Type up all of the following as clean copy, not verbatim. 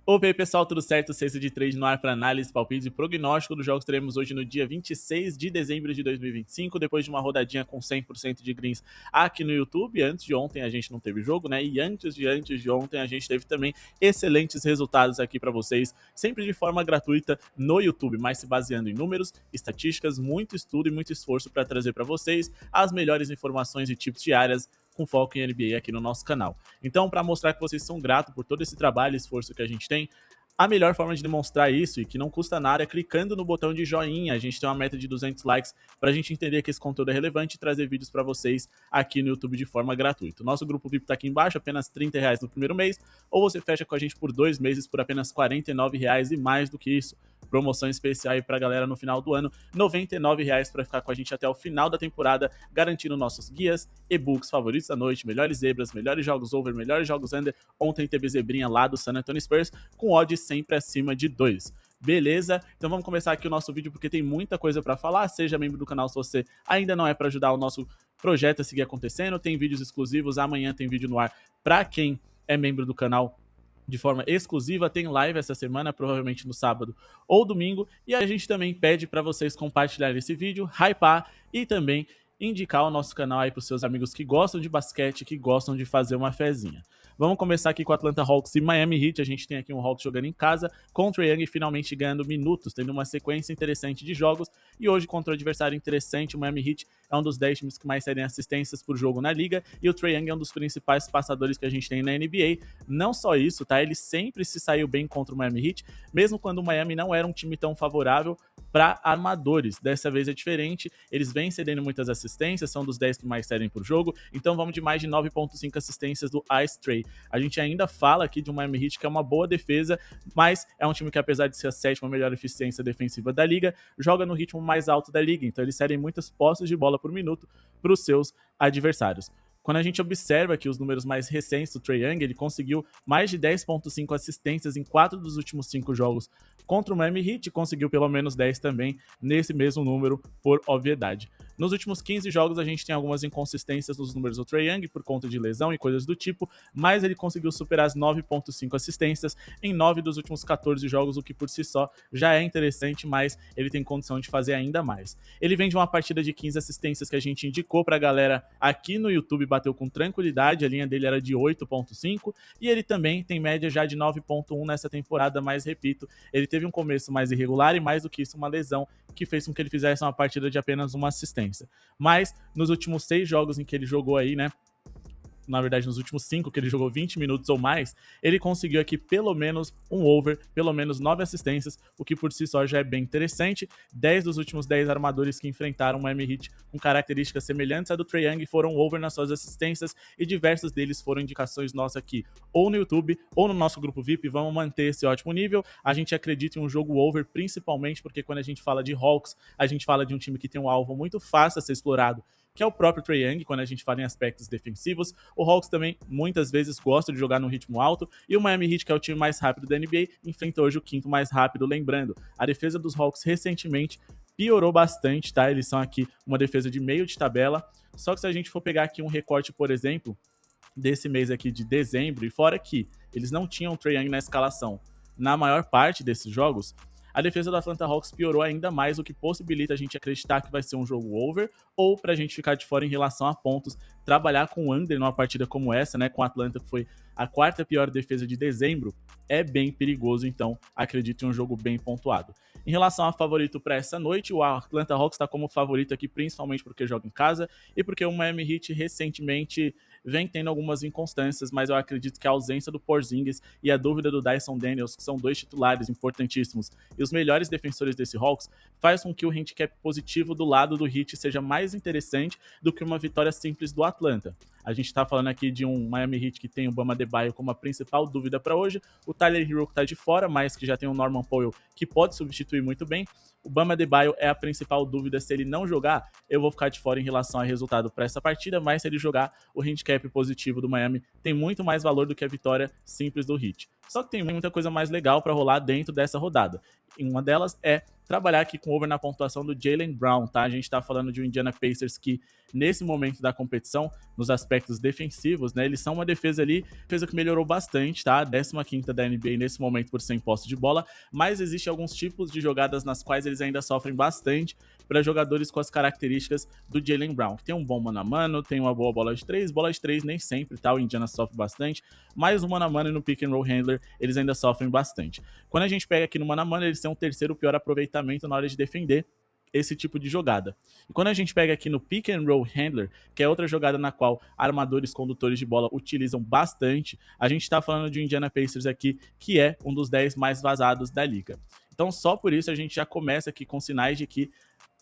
Opa, e aí pessoal, tudo certo? Sexta de trade no ar para análise, palpites e prognóstico dos jogos teremos hoje no dia 26 de dezembro de 2025, depois de uma rodadinha com 100% de greens aqui no YouTube. Antes de ontem a gente não teve jogo, né? E antes de ontem a gente teve também excelentes resultados aqui para vocês, sempre de forma gratuita no YouTube, mas se baseando em números, estatísticas, muito estudo e muito esforço para trazer para vocês as melhores informações e tips diárias com foco em NBA aqui no nosso canal. Então, para mostrar que vocês são gratos por todo esse trabalho e esforço que a gente tem, a melhor forma de demonstrar isso, e que não custa nada, é clicando no botão de joinha. A gente tem uma meta de 200 likes para a gente entender que esse conteúdo é relevante e trazer vídeos para vocês aqui no YouTube de forma gratuita. O nosso grupo VIP está aqui embaixo, apenas R$ 30 no primeiro mês, ou você fecha com a gente por 2 meses por apenas R$ 49 e mais do que isso. Promoção especial aí pra galera no final do ano, R$ 99 para ficar com a gente até o final da temporada, garantindo nossos guias, e-books favoritos da noite, melhores zebras, melhores jogos over, melhores jogos under. Ontem teve zebrinha lá do San Antonio Spurs, com odds sempre acima de 2. Beleza? Então vamos começar aqui o nosso vídeo porque tem muita coisa para falar. Seja membro do canal se você ainda não é, para ajudar o nosso projeto a seguir acontecendo. Tem vídeos exclusivos, amanhã tem vídeo no ar para quem é membro do canal de forma exclusiva. Tem live essa semana, provavelmente no sábado ou domingo, e a gente também pede para vocês compartilharem esse vídeo, hypar e também indicar o nosso canal aí para os seus amigos que gostam de basquete, que gostam de fazer uma fezinha. Vamos começar aqui com Atlanta Hawks e Miami Heat. A gente tem aqui um Hawks jogando em casa, com o Trae Young finalmente ganhando minutos, tendo uma sequência interessante de jogos, e hoje contra o adversário interessante. O Miami Heat é um dos 10 times que mais cedem assistências por jogo na liga, e o Trae Young é um dos principais passadores que a gente tem na NBA. Não só isso, tá? Ele sempre se saiu bem contra o Miami Heat, mesmo quando o Miami não era um time tão favorável para armadores. Dessa vez é diferente, eles vêm cedendo muitas assistências, são dos 10 que mais cedem por jogo, então vamos de mais de 9.5 assistências do Ice Trae. A gente ainda fala aqui de um Miami Heat que é uma boa defesa, mas é um time que, apesar de ser a 7ª melhor eficiência defensiva da liga, joga no ritmo mais alto da liga, então eles cedem muitas posses de bola por minuto para os seus adversários. Quando a gente observa aqui os números mais recentes do Trae Young, ele conseguiu mais de 10.5 assistências em 4 dos últimos 5 jogos contra o Miami Heat, e conseguiu pelo menos 10 também nesse mesmo número, por obviedade. Nos últimos 15 jogos a gente tem algumas inconsistências nos números do Trae Young por conta de lesão e coisas do tipo, mas ele conseguiu superar as 9.5 assistências em 9 dos últimos 14 jogos, o que por si só já é interessante, mas ele tem condição de fazer ainda mais. Ele vem de uma partida de 15 assistências que a gente indicou pra galera aqui no YouTube, bateu com tranquilidade, a linha dele era de 8.5, e ele também tem média já de 9.1 nessa temporada, mas repito, ele teve um começo mais irregular e, mais do que isso, uma lesão que fez com que ele fizesse uma partida de apenas uma assistência. Mas nos últimos 6 jogos em que ele jogou aí, né, na verdade nos últimos 5, que ele jogou 20 minutos ou mais, ele conseguiu aqui pelo menos um over, pelo menos 9 assistências, o que por si só já é bem interessante. 10 dos últimos 10 armadores que enfrentaram o Miami Heat com características semelhantes à do Trae Young foram over nas suas assistências, e diversos deles foram indicações nossas aqui, ou no YouTube, ou no nosso grupo VIP. Vamos manter esse ótimo nível. A gente acredita em um jogo over, principalmente porque quando a gente fala de Hawks, a gente fala de um time que tem um alvo muito fácil a ser explorado, que é o próprio Trae Young. Quando a gente fala em aspectos defensivos, o Hawks também muitas vezes gosta de jogar num ritmo alto, e o Miami Heat, que é o time mais rápido da NBA, enfrenta hoje o 5º mais rápido. Lembrando, a defesa dos Hawks recentemente piorou bastante, tá? Eles são aqui uma defesa de meio de tabela, só que se a gente for pegar aqui um recorte, por exemplo, desse mês aqui de dezembro, e fora que eles não tinham o Trae Young na escalação na maior parte desses jogos, a defesa do Atlanta Hawks piorou ainda mais, o que possibilita a gente acreditar que vai ser um jogo over, ou pra gente ficar de fora em relação a pontos, trabalhar com under numa partida como essa, né, com a Atlanta, que foi a 4ª pior defesa de dezembro, é bem perigoso. Então acredito em um jogo bem pontuado. Em relação a favorito para essa noite, o Atlanta Hawks está como favorito aqui, principalmente porque joga em casa e porque o Miami Heat recentemente vem tendo algumas inconstâncias, mas eu acredito que a ausência do Porzingis e a dúvida do Dyson Daniels, que são 2 titulares importantíssimos e os melhores defensores desse Hawks, faz com que o handicap positivo do lado do Heat seja mais interessante do que uma vitória simples do Atlanta. A gente tá falando aqui de um Miami Heat que tem o Bam Adebayo como a principal dúvida para hoje, o Tyler Herro que tá de fora, mas que já tem o Norman Powell que pode substituir muito bem. O Bam Adebayo é a principal dúvida. Se ele não jogar, eu vou ficar de fora em relação ao resultado para essa partida, mas se ele jogar, o handicap positivo do Miami tem muito mais valor do que a vitória simples do Heat. Só que tem muita coisa mais legal para rolar dentro dessa rodada. E uma delas é trabalhar aqui com over na pontuação do Jaylen Brown, tá? A gente tá falando de um Indiana Pacers que, nesse momento da competição, nos aspectos defensivos, né, eles são uma defesa ali, defesa que melhorou bastante, tá? 15ª da NBA nesse momento por 100 posse de bola, mas existe alguns tipos de jogadas nas quais eles ainda sofrem bastante para jogadores com as características do Jaylen Brown, que tem um bom mano a mano, tem uma boa bola de três nem sempre, tá? O Indiana sofre bastante, mas no mano a mano e no pick and roll handler, eles ainda sofrem bastante. Quando a gente pega aqui no mano a mano, eles têm um terceiro pior aproveitamento na hora de defender esse tipo de jogada. E quando a gente pega aqui no pick and roll handler, que é outra jogada na qual armadores condutores de bola utilizam bastante, a gente tá falando de um Indiana Pacers aqui, que é um dos 10 mais vazados da liga. Então só por isso a gente já começa aqui com sinais de que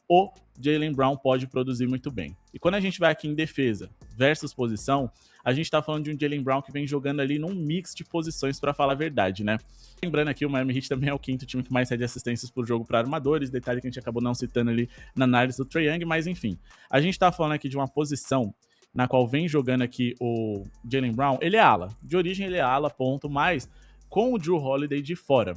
o Jaylen Brown pode produzir muito bem. E quando a gente vai aqui em defesa versus posição, a gente tá falando de um Jaylen Brown que vem jogando ali num mix de posições, para falar a verdade, né? Lembrando aqui, o Miami Heat também é o quinto time que mais cede assistências por jogo para armadores, detalhe que a gente acabou não citando ali na análise do Trae Young, mas enfim. A gente tá falando aqui de uma posição na qual vem jogando aqui o Jaylen Brown. Ele é ala, de origem ele é ala, ponto, mas com o Jrue Holiday de fora,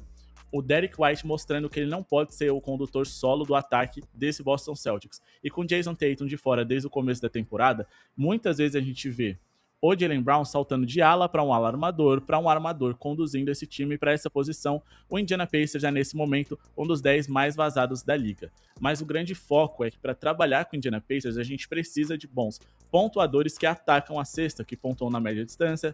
o Derrick White mostrando que ele não pode ser o condutor solo do ataque desse Boston Celtics. E com Jason Tatum de fora desde o começo da temporada, muitas vezes a gente vê o Jaylen Brown saltando de ala para um ala armador, para um armador conduzindo esse time para essa posição. O Indiana Pacers é nesse momento um dos 10 mais vazados da liga. Mas o grande foco é que para trabalhar com o Indiana Pacers a gente precisa de bons pontuadores que atacam a cesta, que pontuam na média distância,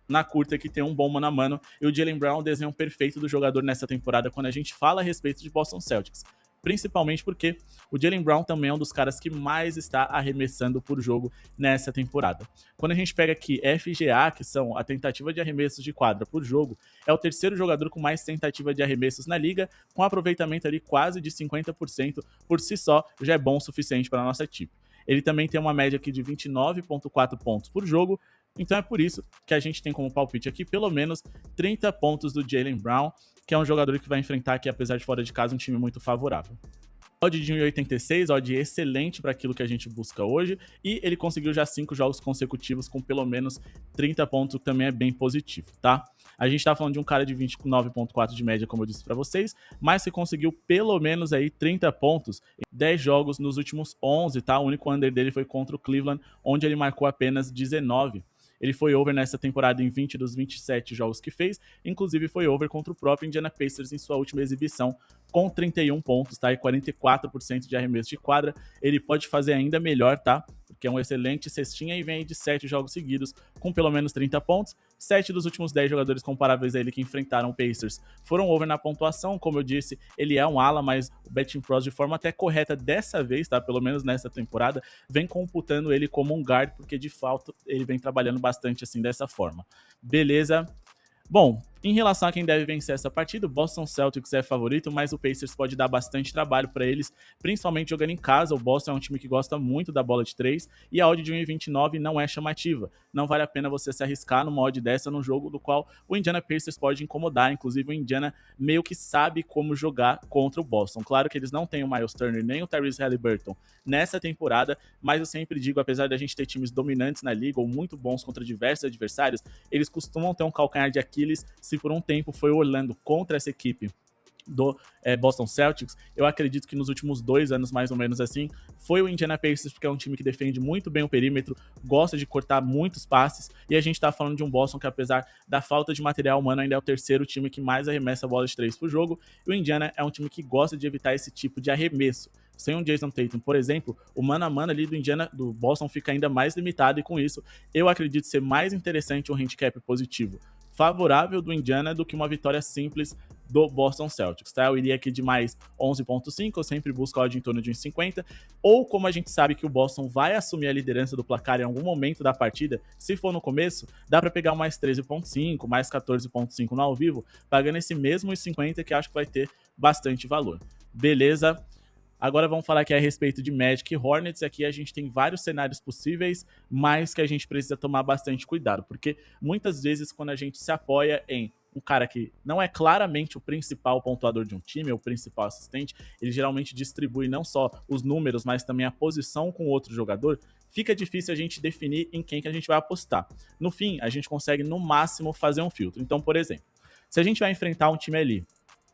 na curta, que tem um bom mano a mano, e o Jaylen Brown é o desenho perfeito do jogador nessa temporada quando a gente fala a respeito de Boston Celtics, principalmente porque o Jaylen Brown também é um dos caras que mais está arremessando por jogo nessa temporada. Quando a gente pega aqui FGA, que são a tentativa de arremessos de quadra por jogo, é o terceiro jogador com mais tentativa de arremessos na liga, com aproveitamento ali quase de 50%, por si só já é bom o suficiente para a nossa equipe. Ele também tem uma média aqui de 29,4 pontos por jogo, então é por isso que a gente tem como palpite aqui pelo menos 30 pontos do Jaylen Brown, que é um jogador que vai enfrentar aqui, apesar de fora de casa, um time muito favorável. Odd de 1,86, odd excelente para aquilo que a gente busca hoje, e ele conseguiu já 5 jogos consecutivos com pelo menos 30 pontos, o que também é bem positivo, tá? A gente tá falando de um cara de 29,4 de média, como eu disse para vocês, mas que conseguiu pelo menos aí 30 pontos em 10 jogos nos últimos 11, tá? O único under dele foi contra o Cleveland, onde ele marcou apenas 19. Ele foi over nessa temporada em 20 dos 27 jogos que fez, inclusive foi over contra o próprio Indiana Pacers em sua última exibição, com 31 pontos, tá? E 44% de arremesso de quadra. Ele pode fazer ainda melhor, tá? Porque é um excelente cestinha e vem aí de 7 jogos seguidos com pelo menos 30 pontos. 7 dos últimos 10 jogadores comparáveis a ele que enfrentaram o Pacers foram over na pontuação. Como eu disse, ele é um ala, mas o Betting Pros, de forma até correta dessa vez, tá? Pelo menos nessa temporada, vem computando ele como um guard, porque de fato ele vem trabalhando bastante assim dessa forma. Beleza? Bom, em relação a quem deve vencer essa partida, o Boston Celtics é favorito, mas o Pacers pode dar bastante trabalho para eles, principalmente jogando em casa. O Boston é um time que gosta muito da bola de 3 e a odd de 1,29 não é chamativa. Não vale a pena você se arriscar numa odd dessa num jogo do qual o Indiana Pacers pode incomodar. Inclusive o Indiana meio que sabe como jogar contra o Boston. Claro que eles não têm o Miles Turner nem o Tyrese Haliburton nessa temporada, mas eu sempre digo, apesar da gente ter times dominantes na liga ou muito bons contra diversos adversários, eles costumam ter um calcanhar de Aquiles. Se por um tempo foi o Orlando contra essa equipe do Boston Celtics, eu acredito que nos últimos 2 anos, mais ou menos assim, foi o Indiana Pacers, porque é um time que defende muito bem o perímetro, gosta de cortar muitos passes, e a gente tá falando de um Boston que, apesar da falta de material humano, ainda é o terceiro time que mais arremessa bola de 3 por jogo, e o Indiana é um time que gosta de evitar esse tipo de arremesso. Sem um Jason Tatum, por exemplo, o mano a mano ali do Boston fica ainda mais limitado, e com isso, eu acredito ser mais interessante um handicap positivo favorável do Indiana do que uma vitória simples do Boston Celtics, tá? Eu iria aqui de mais 11,5, eu sempre busco a odd em torno de 1,50, ou como a gente sabe que o Boston vai assumir a liderança do placar em algum momento da partida, se for no começo, dá para pegar mais 13,5, mais 14,5 no ao vivo, pagando esse mesmo 1,50 que acho que vai ter bastante valor. Beleza? Agora vamos falar aqui a respeito de Magic e Hornets. Aqui a gente tem vários cenários possíveis, mas que a gente precisa tomar bastante cuidado, porque muitas vezes quando a gente se apoia em um cara que não é claramente o principal pontuador de um time, ou o principal assistente, ele geralmente distribui não só os números, mas também a posição com o outro jogador, fica difícil a gente definir em quem que a gente vai apostar. No fim, a gente consegue no máximo fazer um filtro. Então, por exemplo, se a gente vai enfrentar um time ali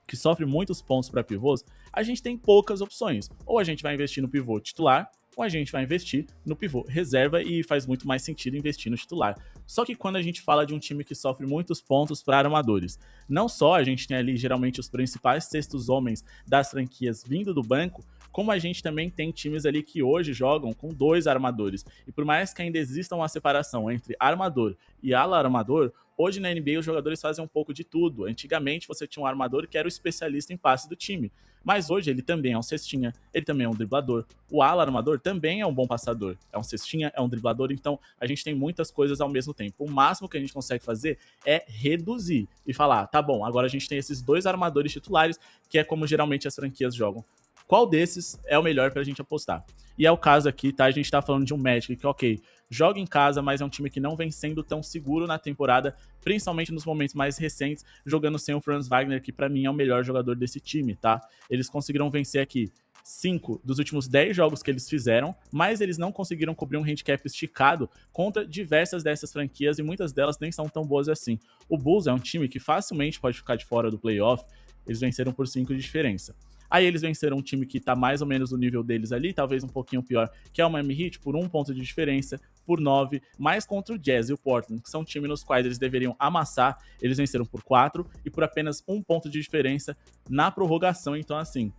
que sofre muitos pontos para pivôs, a gente tem poucas opções. Ou a gente vai investir no pivô titular, ou a gente vai investir no pivô reserva, e faz muito mais sentido investir no titular. Só que quando a gente fala de um time que sofre muitos pontos para armadores, não só a gente tem ali geralmente os principais sextos homens das franquias vindo do banco, como a gente também tem times ali que hoje jogam com 2 armadores. E por mais que ainda exista uma separação entre armador e ala armador, hoje na NBA os jogadores fazem um pouco de tudo. Antigamente você tinha um armador que era o especialista em passe do time, mas hoje ele também é um cestinha, ele também é um driblador. O ala armador também é um bom passador, é um cestinha, é um driblador, então a gente tem muitas coisas ao mesmo tempo. O máximo que a gente consegue fazer é reduzir e falar, tá bom, agora a gente tem esses 2 armadores titulares, que é como geralmente as franquias jogam. Qual desses é o melhor pra gente apostar? E é o caso aqui, tá? A gente tá falando de um Magic que, ok, joga em casa, mas é um time que não vem sendo tão seguro na temporada, principalmente nos momentos mais recentes, jogando sem o Franz Wagner, que pra mim é o melhor jogador desse time, tá? Eles conseguiram vencer aqui 5 dos últimos 10 jogos que eles fizeram, mas eles não conseguiram cobrir um handicap esticado contra diversas dessas franquias, e muitas delas nem são tão boas assim. O Bulls é um time que facilmente pode ficar de fora do playoff, eles venceram por 5 de diferença. Aí eles venceram um time que tá mais ou menos no nível deles ali, talvez um pouquinho pior, que é o Miami Heat, por 1 ponto de diferença, por 9, mais contra o Jazz e o Portland, que são times nos quais eles deveriam amassar, eles venceram por 4 e por apenas 1 ponto de diferença na prorrogação. Então, assim,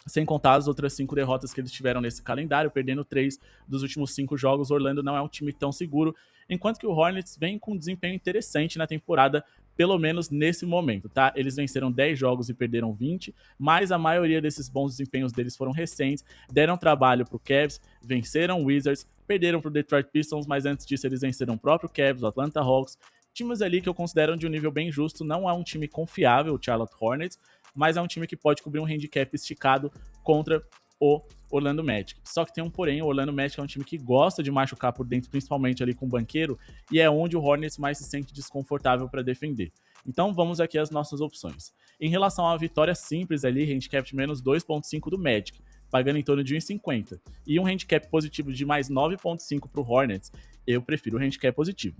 sem contar as outras 5 derrotas que eles tiveram nesse calendário, perdendo 3 dos últimos 5 jogos, Orlando não é um time tão seguro, enquanto que o Hornets vem com um desempenho interessante na temporada, pelo menos nesse momento, tá? Eles venceram 10 jogos e perderam 20, mas a maioria desses bons desempenhos deles foram recentes, deram trabalho pro Cavs, venceram o Wizards, perderam pro Detroit Pistons, mas antes disso eles venceram o próprio Cavs, o Atlanta Hawks, times ali que eu considero de um nível bem justo. Não é um time confiável, o Charlotte Hornets, mas é um time que pode cobrir um handicap esticado contra o Orlando Magic. Só que tem um porém, o Orlando Magic é um time que gosta de machucar por dentro, principalmente ali com o banqueiro, e é onde o Hornets mais se sente desconfortável para defender. Então vamos aqui às nossas opções. Em relação à vitória simples ali, handicap de menos 2.5 do Magic, pagando em torno de 1,50, e um handicap positivo de mais 9.5 para o Hornets, eu prefiro o handicap positivo.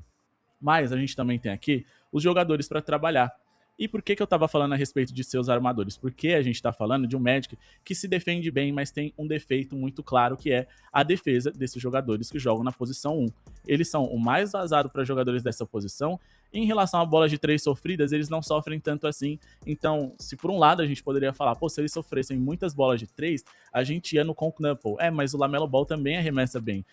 Mas a gente também tem aqui os jogadores para trabalhar. E por que eu estava falando a respeito de seus armadores? Porque a gente está falando de um Magic que se defende bem, mas tem um defeito muito claro, que é a defesa desses jogadores que jogam na posição 1. Eles são o mais vazado para jogadores dessa posição. Em relação a bolas de 3 sofridas, eles não sofrem tanto assim. Então, se por um lado a gente poderia falar, pô, se eles sofressem muitas bolas de 3, a gente ia no Knuckle. Mas o LaMelo Ball também arremessa bem.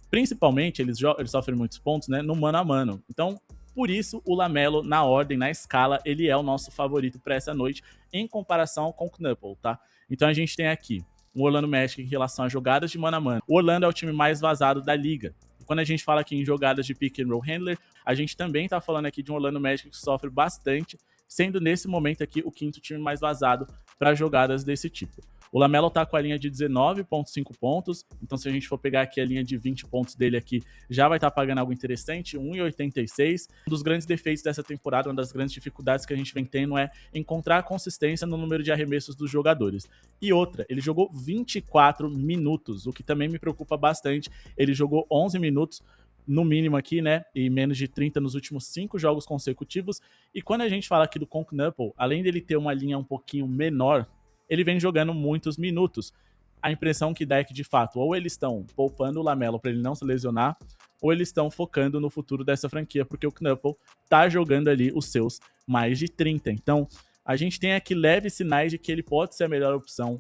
Principalmente, eles sofrem muitos pontos, né, no mano a mano. Então, por isso, o LaMelo, na ordem, na escala, ele é o nosso favorito para essa noite, em comparação com o Knuckle, tá? Então a gente tem aqui o Orlando Magic em relação a jogadas de mano a mano. O Orlando é o time mais vazado da liga. Quando a gente fala aqui em jogadas de pick and roll handler, a gente também tá falando aqui de um Orlando Magic que sofre bastante, sendo nesse momento aqui o 5º time mais vazado para jogadas desse tipo. O LaMelo tá com a linha de 19.5 pontos, então se a gente for pegar aqui a linha de 20 pontos dele aqui, já vai estar pagando algo interessante, 1,86. Um dos grandes defeitos dessa temporada, uma das grandes dificuldades que a gente vem tendo é encontrar consistência no número de arremessos dos jogadores. E outra, ele jogou 24 minutos, o que também me preocupa bastante. Ele jogou 11 minutos, no mínimo aqui, né, e menos de 30 nos últimos 5 jogos consecutivos. E quando a gente fala aqui do Knuckle, além dele ter uma linha um pouquinho menor, ele vem jogando muitos minutos. A impressão que dá é que, de fato, ou eles estão poupando o LaMelo para ele não se lesionar, ou eles estão focando no futuro dessa franquia, porque o Knuckle tá jogando ali os seus mais de 30. Então, a gente tem aqui leves sinais de que ele pode ser a melhor opção.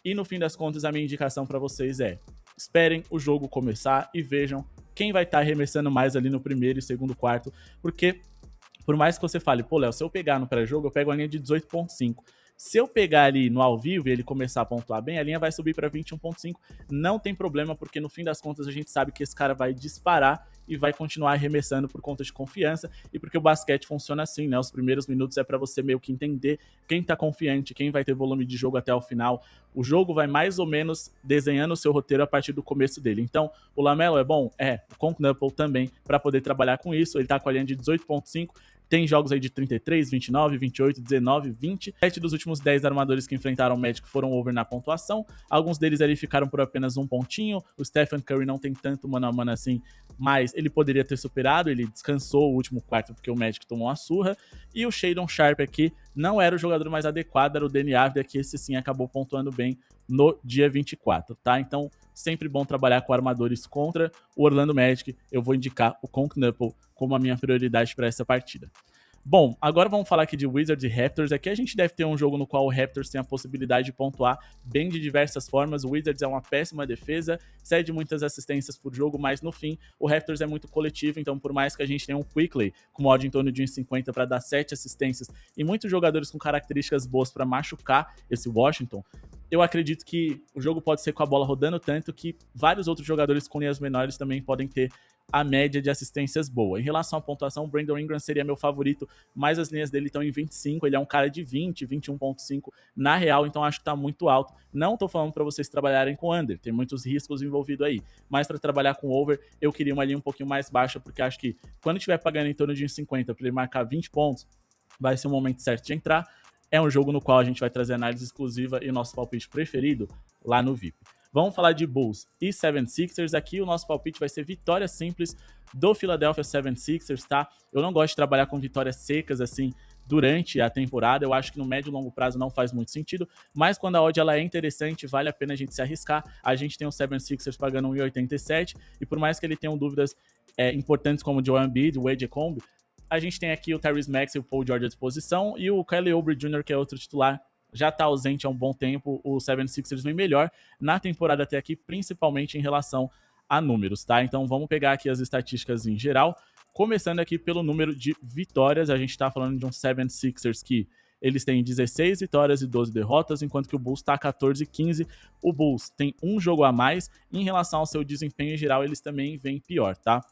E, no fim das contas, a minha indicação para vocês é: esperem o jogo começar e vejam quem vai estar arremessando mais ali no primeiro e segundo quarto, porque, por mais que você fale, pô, Léo, se eu pegar no pré-jogo, eu pego a linha de 18.5. Se eu pegar ali no ao vivo e ele começar a pontuar bem, a linha vai subir para 21.5. Não tem problema, porque no fim das contas a gente sabe que esse cara vai disparar e vai continuar arremessando por conta de confiança, e porque o basquete funciona assim, né? Os primeiros minutos é para você meio que entender quem tá confiante, quem vai ter volume de jogo até o final. O jogo vai mais ou menos desenhando o seu roteiro a partir do começo dele. Então, o LaMelo é bom? É. O Knuckle também, para poder trabalhar com isso. Ele tá com a linha de 18.5. tem jogos aí de 33, 29, 28, 19, 20. 7 dos últimos 10 armadores que enfrentaram o Magic foram over na pontuação. Alguns deles ali ficaram por apenas um pontinho. O Stephen Curry não tem tanto mano a mano assim, mas ele poderia ter superado. Ele descansou o último quarto porque o Magic tomou uma surra. E o Shadon Sharp aqui não era o jogador mais adequado, era o Deni Avdija, que esse sim acabou pontuando bem no dia 24, tá? Então, sempre bom trabalhar com armadores contra o Orlando Magic. Eu vou indicar o Conk-Knuckle como a minha prioridade para essa partida. Bom, agora vamos falar aqui de Wizards e Raptors. Aqui a gente deve ter um jogo no qual o Raptors tem a possibilidade de pontuar bem de diversas formas. O Wizards é uma péssima defesa, cede muitas assistências por jogo, mas no fim o Raptors é muito coletivo, então por mais que a gente tenha um Quickley com odd em torno de 1,50 para dar 7 assistências e muitos jogadores com características boas para machucar esse Washington, eu acredito que o jogo pode ser com a bola rodando tanto que vários outros jogadores com linhas menores também podem ter a média de assistências boa. Em relação à pontuação, o Brandon Ingram seria meu favorito, mas as linhas dele estão em 25, ele é um cara de 20, 21.5 na real, então acho que tá muito alto. Não tô falando para vocês trabalharem com under, tem muitos riscos envolvidos aí, mas para trabalhar com over, eu queria uma linha um pouquinho mais baixa, porque acho que quando estiver pagando em torno de 1,50 para ele marcar 20 pontos, vai ser o momento certo de entrar. É um jogo no qual a gente vai trazer análise exclusiva e o nosso palpite preferido lá no VIP. Vamos falar de Bulls e 76ers. Aqui o nosso palpite vai ser vitória simples do Philadelphia 76ers, tá? Eu não gosto de trabalhar com vitórias secas assim durante a temporada. Eu acho que no médio e longo prazo não faz muito sentido, mas quando a odd ela é interessante, vale a pena a gente se arriscar. A gente tem o 76ers pagando 1,87 e por mais que ele tenha dúvidas importantes como o Joel Embiid, o Wade Combe, a gente tem aqui o Tyrese Maxey e o Paul George à disposição e o Kelly Oubre Jr., que é outro titular, já está ausente há um bom tempo. O 76ers vem melhor na temporada até aqui, principalmente em relação a números, tá? Então vamos pegar aqui as estatísticas em geral, começando aqui pelo número de vitórias. A gente está falando de um 76ers que eles têm 16 vitórias e 12 derrotas, enquanto que o Bulls está 14-15. O Bulls tem um jogo a mais. Em relação ao seu desempenho em geral, eles também vêm pior, tá?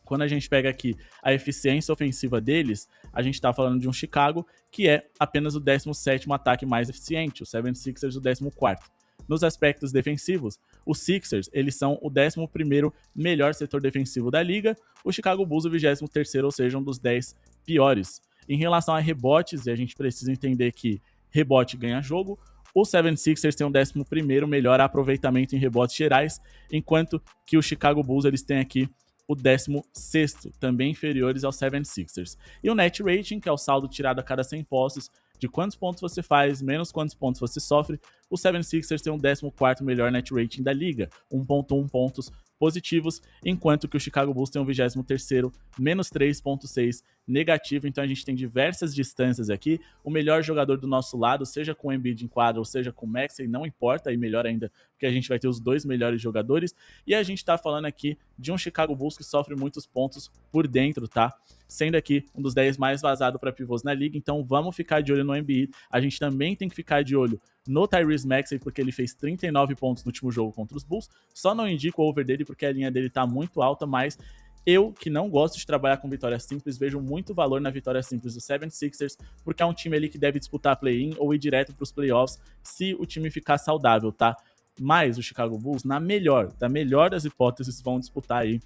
Quando a gente pega aqui a eficiência ofensiva deles, a gente está falando de um Chicago que é apenas o 17º ataque mais eficiente, o 76ers o 14º. Nos aspectos defensivos, os Sixers eles são o 11º melhor setor defensivo da liga, o Chicago Bulls o 23º, ou seja, um dos 10 piores. Em relação a rebotes, e a gente precisa entender que rebote ganha jogo, o 76ers tem o 11º melhor aproveitamento em rebotes gerais, enquanto que o Chicago Bulls eles têm aqui o 16º, também inferiores ao 76ers. E o net rating, que é o saldo tirado a cada 100 postos, de quantos pontos você faz, menos quantos pontos você sofre, o 76ers tem o 14º melhor net rating da liga, 1.1 pontos positivos, enquanto que o Chicago Bulls tem o 23º, menos 3.6 negativo. Então a gente tem diversas distâncias aqui. O melhor jogador do nosso lado, seja com o Embiid em quadra ou seja com o Maxey, não importa, e melhor ainda, porque a gente vai ter os dois melhores jogadores. E a gente tá falando aqui de um Chicago Bulls que sofre muitos pontos por dentro, tá? Sendo aqui um dos 10 mais vazados para pivôs na liga, então vamos ficar de olho no Embiid. A gente também tem que ficar de olho no Tyrese Maxey, porque ele fez 39 pontos no último jogo contra os Bulls. Só não indico o over dele, porque a linha dele tá muito alta, mas eu, que não gosto de trabalhar com vitórias simples, vejo muito valor na vitória simples do 76ers, porque é um time ali que deve disputar play-in ou ir direto para os playoffs, se o time ficar saudável, tá? Mas o Chicago Bulls, da melhor das hipóteses, vão disputar aí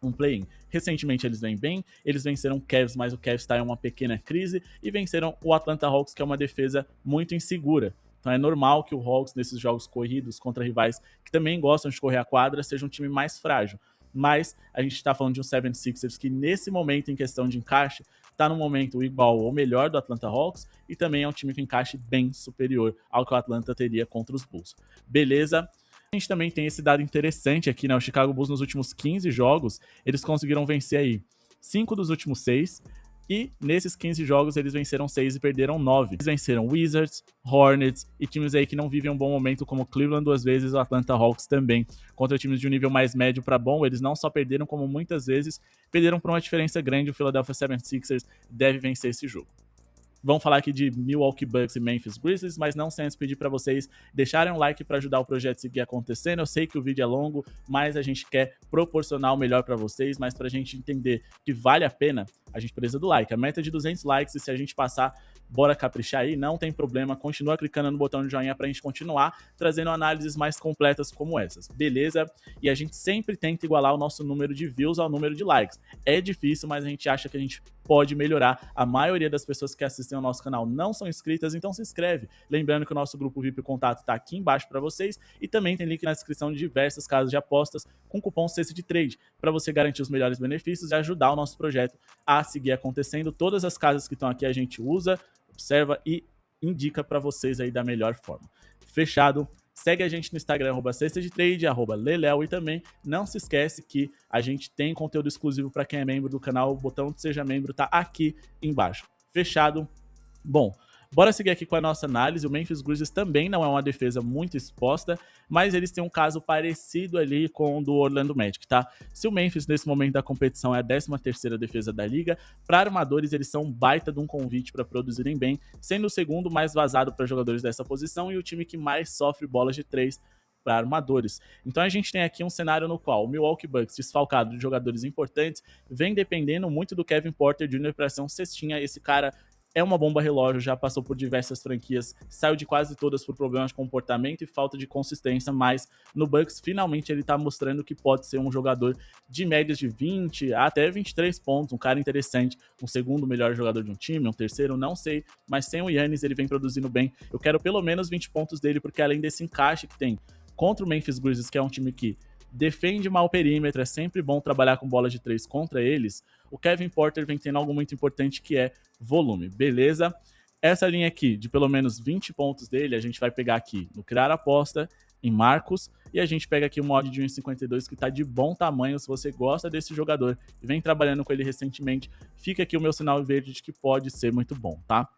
um play-in. Recentemente eles vêm bem, eles venceram o Cavs, mas o Cavs está em uma pequena crise, e venceram o Atlanta Hawks, que é uma defesa muito insegura. Então é normal que o Hawks, nesses jogos corridos contra rivais que também gostam de correr a quadra, seja um time mais frágil. Mas a gente está falando de um 76ers que nesse momento, em questão de encaixe, está no momento igual ou melhor do Atlanta Hawks, e também é um time com encaixe bem superior ao que o Atlanta teria contra os Bulls. Beleza? A gente também tem esse dado interessante aqui, né? O Chicago Bulls nos últimos 15 jogos, eles conseguiram vencer aí 5 dos últimos 6, e nesses 15 jogos eles venceram 6 e perderam 9. Eles venceram Wizards, Hornets e times aí que não vivem um bom momento, como Cleveland 2 vezes, o Atlanta Hawks também. Contra times de um nível mais médio para bom, eles não só perderam, como muitas vezes perderam por uma diferença grande. O Philadelphia 76ers deve vencer esse jogo. Vamos falar aqui de Milwaukee Bucks e Memphis Grizzlies, mas não sem antes pedir para vocês deixarem um like para ajudar o projeto a seguir acontecendo. Eu sei que o vídeo é longo, mas a gente quer proporcionar o melhor para vocês, mas para a gente entender que vale a pena, a gente precisa do like. A meta é de 200 likes, e se a gente passar, bora caprichar aí, não tem problema, continua clicando no botão de joinha pra gente continuar trazendo análises mais completas como essas, beleza? E a gente sempre tenta igualar o nosso número de views ao número de likes. É difícil, mas a gente acha que a gente pode melhorar. A maioria das pessoas que assistem ao nosso canal não são inscritas, então se inscreve. Lembrando que o nosso grupo VIP Contato está aqui embaixo para vocês e também tem link na descrição de diversas casas de apostas com cupom Cesta de Trade para você garantir os melhores benefícios e ajudar o nosso projeto a seguir acontecendo. Todas as casas que estão aqui a gente usa, observa e indica para vocês aí da melhor forma. Fechado? Segue a gente no Instagram, @cestadetrade, @leleo, e também não se esquece que a gente tem conteúdo exclusivo para quem é membro do canal. O botão de Seja Membro tá aqui embaixo. Fechado? Bom, bora seguir aqui com a nossa análise. O Memphis Grizzlies também não é uma defesa muito exposta, mas eles têm um caso parecido ali com o do Orlando Magic, tá? Se o Memphis, nesse momento da competição, é a 13ª defesa da liga, para armadores eles são um baita de um convite para produzirem bem, sendo o segundo mais vazado para jogadores dessa posição e o time que mais sofre bolas de 3 para armadores. Então a gente tem aqui um cenário no qual o Milwaukee Bucks, desfalcado de jogadores importantes, vem dependendo muito do Kevin Porter Jr. para ser um cestinha. Esse cara é uma bomba relógio, já passou por diversas franquias, saiu de quase todas por problemas de comportamento e falta de consistência, mas no Bucks finalmente ele tá mostrando que pode ser um jogador de médias de 20 até 23 pontos, um cara interessante, um segundo melhor jogador de um time, um terceiro, não sei, mas sem o Giannis ele vem produzindo bem. Eu quero pelo menos 20 pontos dele, porque além desse encaixe que tem contra o Memphis Grizzlies, que é um time que defende mal o perímetro, é sempre bom trabalhar com bola de 3 contra eles, o Kevin Porter vem tendo algo muito importante que é volume, beleza? Essa linha aqui de pelo menos 20 pontos dele, a gente vai pegar aqui no Criar Aposta, em Marcos, e a gente pega aqui uma odd de 1,52 que tá de bom tamanho. Se você gosta desse jogador e vem trabalhando com ele recentemente, fica aqui o meu sinal verde de que pode ser muito bom, tá?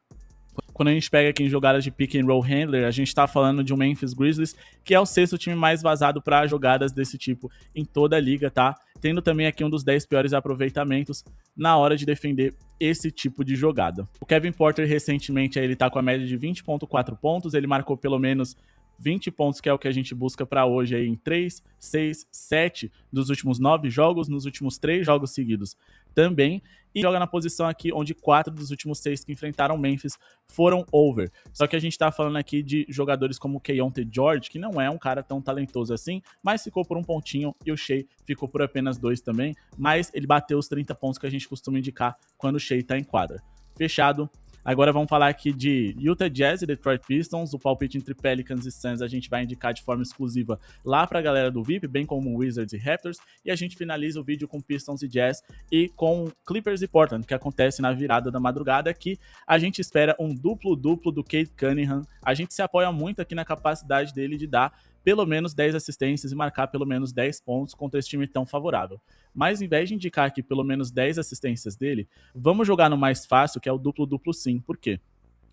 Quando a gente pega aqui em jogadas de pick and roll handler, a gente tá falando de um Memphis Grizzlies, que é o 6º time mais vazado para jogadas desse tipo em toda a liga, tá? Tendo também aqui um dos 10 piores aproveitamentos na hora de defender esse tipo de jogada. O Kevin Porter recentemente ele tá com a média de 20,4 pontos, ele marcou pelo menos 20 pontos, que é o que a gente busca para hoje aí em 3, 6, 7 dos últimos 9 jogos, nos últimos 3 jogos seguidos também, e joga na posição aqui onde 4 dos últimos 6 que enfrentaram Memphis foram over. Só que a gente tá falando aqui de jogadores como o Keyonte George, que não é um cara tão talentoso assim, mas ficou por um pontinho, e o Shai ficou por apenas 2 também, mas ele bateu os 30 pontos que a gente costuma indicar quando o Shai tá em quadra. Fechado? Agora vamos falar aqui de Utah Jazz e Detroit Pistons. O palpite entre Pelicans e Suns a gente vai indicar de forma exclusiva lá pra galera do VIP, bem como Wizards e Raptors. E a gente finaliza o vídeo com Pistons e Jazz e com Clippers e Portland, que acontece na virada da madrugada. Aqui a gente espera um duplo-duplo do Cade Cunningham. A gente se apoia muito aqui na capacidade dele de dar pelo menos 10 assistências e marcar pelo menos 10 pontos contra esse time tão favorável. Mas em vez de indicar aqui pelo menos 10 assistências dele, vamos jogar no mais fácil, que é o duplo-duplo sim. Por quê?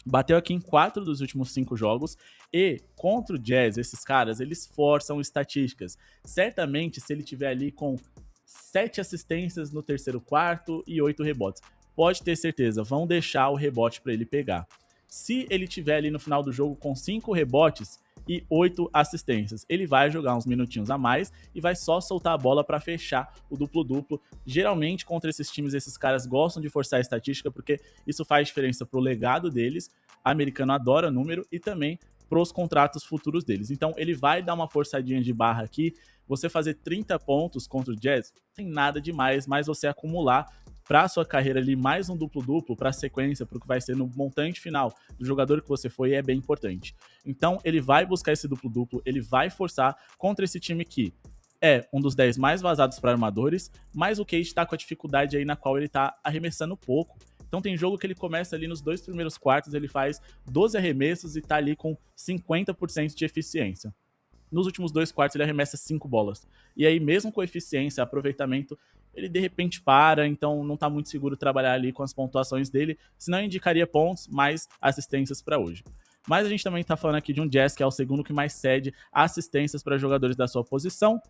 Bateu aqui em 4 dos últimos 5 jogos e contra o Jazz, esses caras, eles forçam estatísticas. Certamente, se ele tiver ali com 7 assistências no terceiro quarto e 8 rebotes, pode ter certeza, vão deixar o rebote para ele pegar. Se ele tiver ali no final do jogo com 5 rebotes e 8 assistências, ele vai jogar uns minutinhos a mais e vai só soltar a bola para fechar o duplo-duplo. Geralmente contra esses times, esses caras gostam de forçar a estatística porque isso faz diferença pro legado deles, o americano adora número, e também pros contratos futuros deles. Então ele vai dar uma forçadinha de barra aqui. Você fazer 30 pontos contra o Jazz não tem nada demais, mas você acumular para a sua carreira ali mais um duplo-duplo para a sequência, para o que vai ser no montante final do jogador que você foi, é bem importante. Então ele vai buscar esse duplo-duplo, ele vai forçar contra esse time que é um dos 10 mais vazados para armadores, mas o Cade está com a dificuldade aí na qual ele está arremessando pouco. Então tem jogo que ele começa ali nos 2 primeiros quartos, ele faz 12 arremessos e está ali com 50% de eficiência. Nos últimos 2 quartos ele arremessa 5 bolas. E aí mesmo com eficiência, aproveitamento, ele de repente para, então não tá muito seguro trabalhar ali com as pontuações dele, senão eu indicaria pontos, mais assistências para hoje. Mas a gente também tá falando aqui de um Jazz que é o segundo que mais cede assistências para jogadores da sua posição,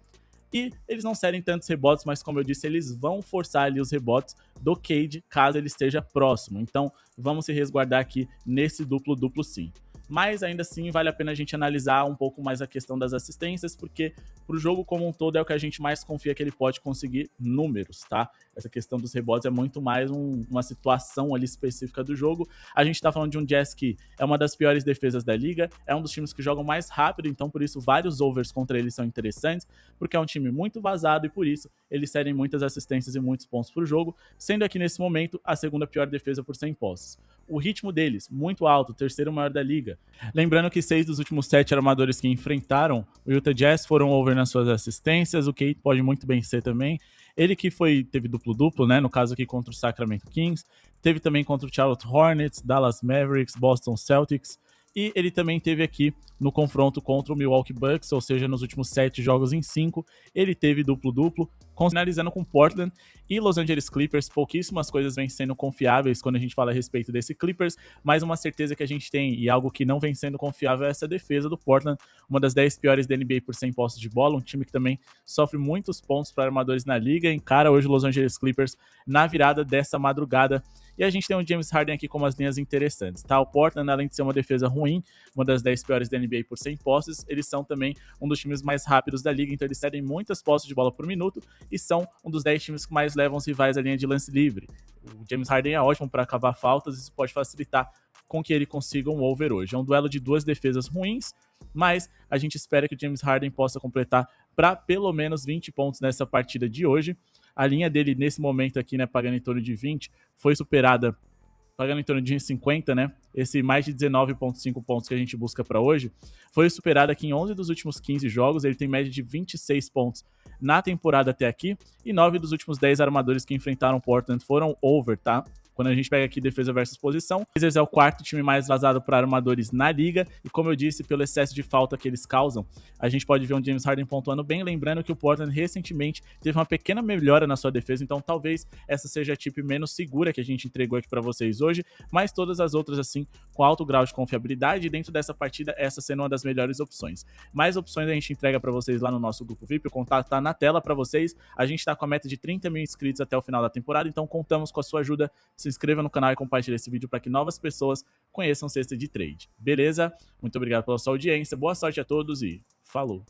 e eles não cedem tantos rebotes, mas como eu disse, eles vão forçar ali os rebotes do Cade caso ele esteja próximo, então vamos se resguardar aqui nesse duplo-duplo sim. mas ainda assim vale a pena a gente analisar um pouco mais a questão das assistências, porque pro jogo como um todo é o que a gente mais confia que ele pode conseguir números, tá? Essa questão dos rebotes é muito mais uma situação ali específica do jogo. A gente tá falando de um Jazz que é uma das piores defesas da liga, é um dos times que jogam mais rápido, então por isso vários overs contra eles são interessantes, porque é um time muito vazado e por isso eles cedem muitas assistências e muitos pontos pro jogo, sendo aqui nesse momento a segunda pior defesa por 100 posses. O ritmo deles, muito alto, terceiro maior da liga. Lembrando que 6 dos últimos 7 armadores que enfrentaram o Utah Jazz foram over nas suas assistências, o Kate pode muito bem ser também. Ele que teve duplo-duplo, né? No caso aqui contra o Sacramento Kings. Teve também contra o Charlotte Hornets, Dallas Mavericks, Boston Celtics. E ele também teve aqui no confronto contra o Milwaukee Bucks, ou seja, nos últimos 7 jogos em 5, ele teve duplo-duplo, finalizando com Portland e Los Angeles Clippers. Pouquíssimas coisas vêm sendo confiáveis quando a gente fala a respeito desse Clippers, mas uma certeza que a gente tem e algo que não vem sendo confiável é essa defesa do Portland, uma das 10 piores da NBA por 100 posses de bola, um time que também sofre muitos pontos para armadores na liga, encara hoje o Los Angeles Clippers na virada dessa madrugada. E a gente tem o James Harden aqui com umas linhas interessantes, tá? O Portland, além de ser uma defesa ruim, uma das 10 piores da NBA por 100 posses, eles são também um dos times mais rápidos da liga, então eles cedem muitas posses de bola por minuto e são um dos 10 times que mais levam os rivais à linha de lance livre. O James Harden é ótimo para cavar faltas, isso pode facilitar com que ele consiga um over hoje. É um duelo de duas defesas ruins, mas a gente espera que o James Harden possa completar para pelo menos 20 pontos nessa partida de hoje. A linha dele nesse momento aqui, né, pagando em torno de 20, foi superada, pagando em torno de 50, né? Esse mais de 19,5 pontos que a gente busca para hoje, foi superado aqui em 11 dos últimos 15 jogos. Ele tem média de 26 pontos na temporada até aqui, e 9 dos últimos 10 armadores que enfrentaram Portland foram over, tá? Quando a gente pega aqui defesa versus posição, o Blazers é o quarto time mais vazado para armadores na liga, e como eu disse, pelo excesso de falta que eles causam, a gente pode ver um James Harden pontuando bem, lembrando que o Portland recentemente teve uma pequena melhora na sua defesa, então talvez essa seja a tip menos segura que a gente entregou aqui para vocês hoje, mas todas as outras assim, com alto grau de confiabilidade, e dentro dessa partida, essa sendo uma das melhores opções. Mais opções a gente entrega para vocês lá no nosso grupo VIP, o contato tá na tela para vocês, a gente tá com a meta de 30 mil inscritos até o final da temporada, então contamos com a sua ajuda. Se inscreva no canal e compartilhe esse vídeo para que novas pessoas conheçam Cesta de Trade. Beleza? Muito obrigado pela sua audiência, boa sorte a todos e falou!